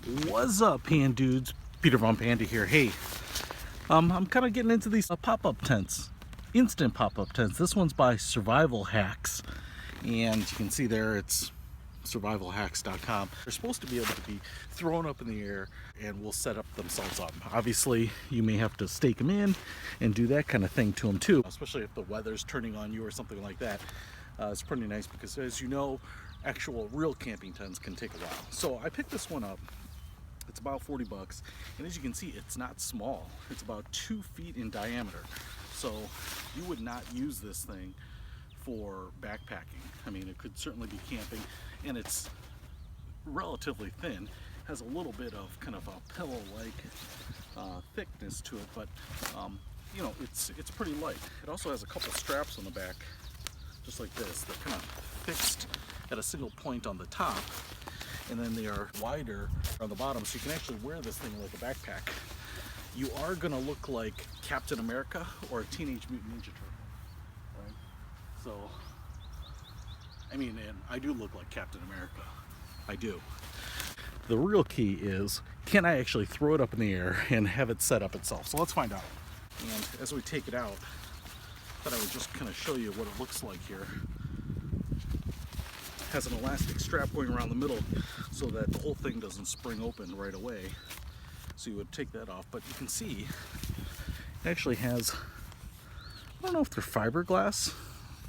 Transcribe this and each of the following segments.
What's up, Pan Dudes? Peter von Panda here. Hey, I'm kind of getting into these pop-up tents, instant pop-up tents. This one's by Survival Hacks, and you can see there it's survivalhacks.com. They're supposed to be able to be thrown up in the air and will set up themselves up. Obviously, you may have to stake them in and do that kind of thing to them too, especially if the weather's turning on you or something like that. It's pretty nice because, as you know, actual real camping tents can take a while. So I picked this one up. It's about 40 bucks, and as you can see, it's not small. It's about 2 feet in diameter. So you would not use this thing for backpacking. I mean, it could certainly be camping, and it's relatively thin. Has a little bit of kind of a pillow-like thickness to it, but you know, it's pretty light. It also has a couple straps on the back, just like this. They're kind of fixed at a single point on the top, and then they are wider on the bottom, so you can actually wear this thing like a backpack. You are gonna look like Captain America or a Teenage Mutant Ninja Turtle, right? So, I mean, and I do look like Captain America. I do. The real key is, can I actually throw it up in the air and have it set up itself? So let's find out. And as we take it out, I thought I would just kind of show you what it looks like here. Has an elastic strap going around the middle so that the whole thing doesn't spring open right away. So you would take that off, but you can see it actually has, I don't know if they're fiberglass.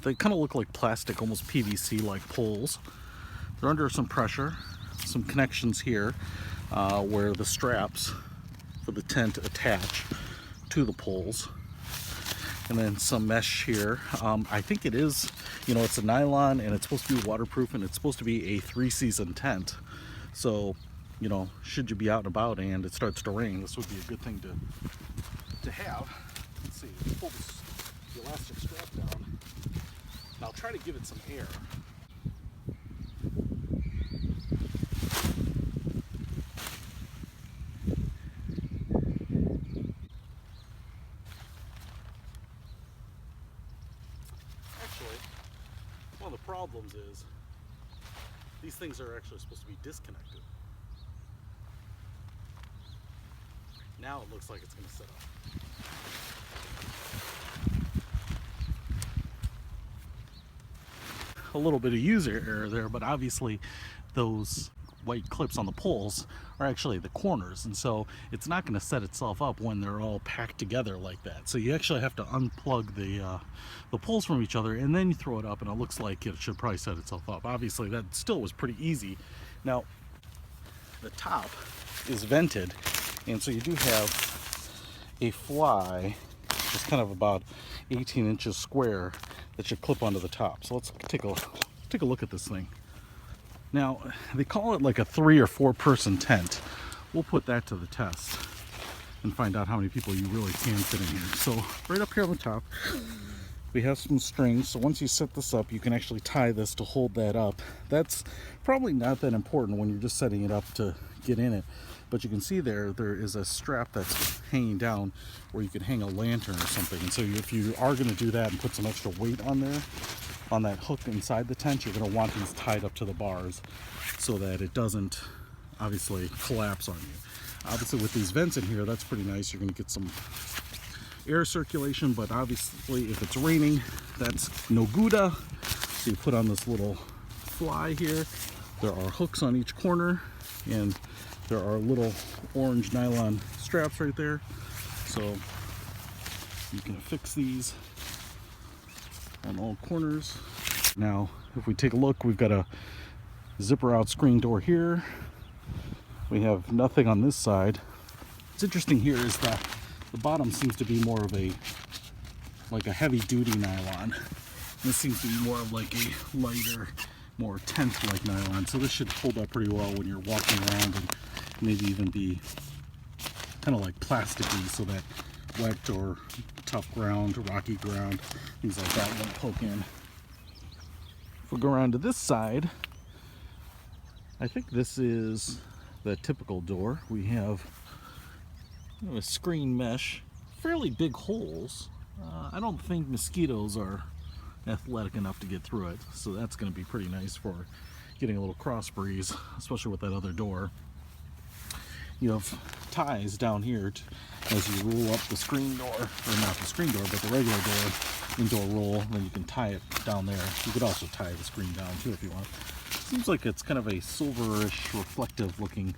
They kind of look like plastic, almost PVC like poles. They're under some pressure, some connections here where the straps for the tent attach to the poles. And then some mesh here. I think it is, you know, it's a nylon and it's supposed to be waterproof, and it's supposed to be a 3-season tent. So, you know, should you be out and about and it starts to rain, this would be a good thing to have. Let's see, pull the elastic strap down. And I'll try to give it some air. One of the problems is these things are actually supposed to be disconnected. Now it looks like it's going to set up. A little bit of user error there, but obviously those white clips on the poles are actually the corners, and so it's not going to set itself up when they're all packed together like that. So you actually have to unplug the poles from each other, and then you throw it up, and it looks like it should probably set itself up. Obviously that still was pretty easy. Now the top is vented, and so you do have a fly just kind of about 18 inches square that should clip onto the top. So let's take a look at this thing. Now, they call it like a 3 or 4 person tent. We'll put that to the test and find out how many people you really can fit in here. So right up here on the top, we have some strings. So once you set this up, you can actually tie this to hold that up. That's probably not that important when you're just setting it up to get in it. But you can see there is a strap that's hanging down where you can hang a lantern or something. And so if you are going to do that and put some extra weight on there, on that hook inside the tent, you're going to want these tied up to the bars so that it doesn't obviously collapse on you. Obviously with these vents in here, that's pretty nice. You're going to get some air circulation, but obviously if it's raining, that's no gooda. So you put on this little fly here. There are hooks on each corner, and there are little orange nylon straps right there. So you can affix these on all corners. Now, if we take a look, we've got a zipper out screen door here. We have nothing on this side. What's interesting here is that the bottom seems to be more of like a heavy duty nylon. This seems to be more of like a lighter, more tent-like nylon. So this should hold up pretty well when you're walking around, and maybe even be kind of like plasticky so that wet or tough ground, rocky ground, things like that won't poke in. If we go around to this side, I think this is the typical door. We have a screen mesh, fairly big holes. I don't think mosquitoes are athletic enough to get through it, so that's going to be pretty nice for getting a little cross breeze, especially with that other door. you have ties down here as you roll up the screen door, or not the screen door, but the regular door, indoor roll, and then you can tie it down there. You could also tie the screen down too if you want. Seems like it's kind of a silverish, reflective looking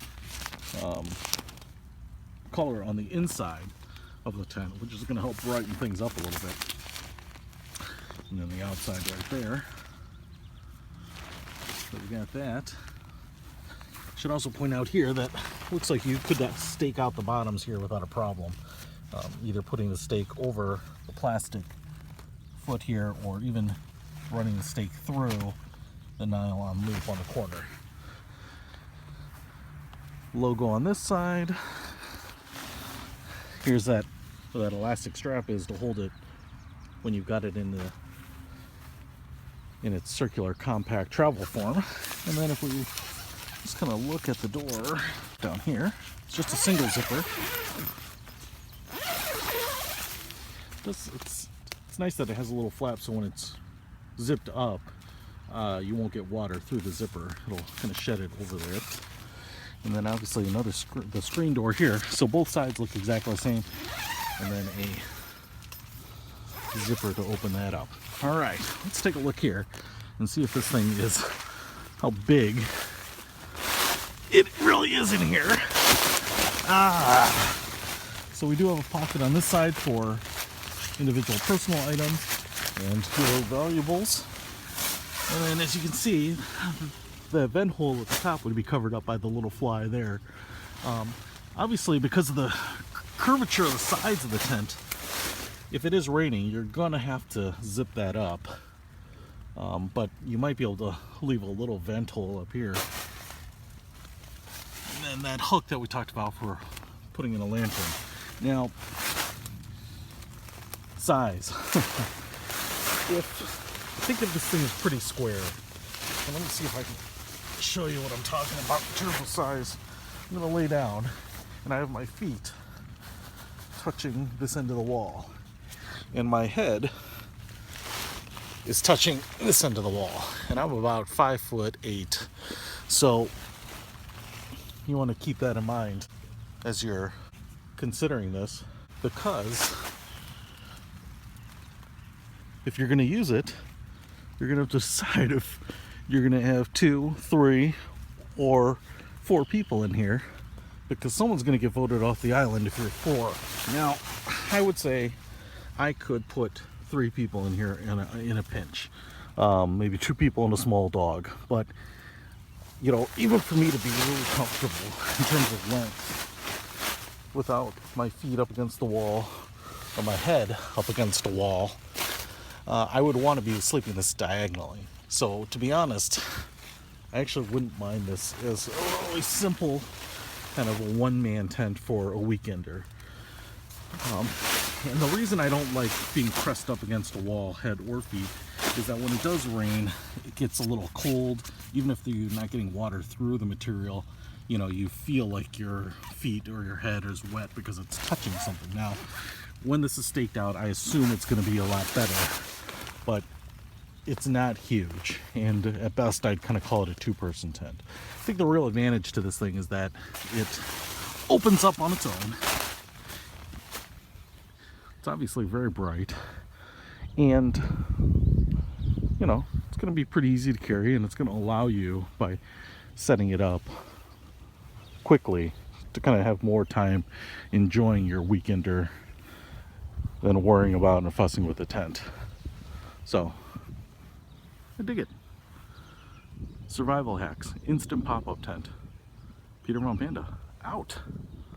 color on the inside of the tent, which is going to help brighten things up a little bit. And then the outside right there. So we got that. Should also point out here that looks like you could stake out the bottoms here without a problem. Either putting the stake over the plastic foot here, or even running the stake through the nylon loop on the corner. Logo on this side. Here's that where that elastic strap is to hold it when you've got it in its circular compact travel form. And then if we just kind of look at the door down here, it's just a single zipper. It's nice that it has a little flap, so when it's zipped up, you won't get water through the zipper. It'll kind of shed it over there. And then obviously the screen door here. So both sides look exactly the same. And then a zipper to open that up. All right, let's take a look here and see if this thing is, how big it really is in here. So we do have a pocket on this side for individual personal items and your valuables. And then as you can see, the vent hole at the top would be covered up by the little fly there. Obviously, because of the curvature of the sides of the tent, if it is raining, you're gonna have to zip that up. But you might be able to leave a little vent hole up here. And then that hook that we talked about for putting in a lantern. Now, size. I think of this thing as pretty square. And let me see if I can show you what I'm talking about in terms of size. I'm gonna lay down and I have my feet touching this end of the wall. And my head is touching this end of the wall. And I'm about 5'8". So you want to keep that in mind as you're considering this, because if you're going to use it, you're going to have to decide if you're going to have 2, 3, or 4 people in here, because someone's going to get voted off the island if you're 4. Now, I would say I could put 3 people in here in a pinch, maybe 2 people and a small dog. But you know, even for me to be really comfortable in terms of length, without my feet up against the wall or my head up against a wall, I would want to be sleeping this diagonally. So to be honest, I actually wouldn't mind this as a really simple kind of a one-man tent for a weekender. And the reason I don't like being pressed up against a wall, head or feet, is that when it does rain, it gets a little cold. Even if you're not getting water through the material, you know, you feel like your feet or your head is wet because it's touching something. Now, when this is staked out, I assume it's going to be a lot better, but it's not huge. And at best, I'd kind of call it a 2-person tent. I think the real advantage to this thing is that it opens up on its own. It's obviously very bright, and you know, it's going to be pretty easy to carry, and it's going to allow you, by setting it up quickly, to kind of have more time enjoying your weekender than worrying about and fussing with the tent. So I dig it. Survival hacks, instant pop-up tent. Peter from Panda, out.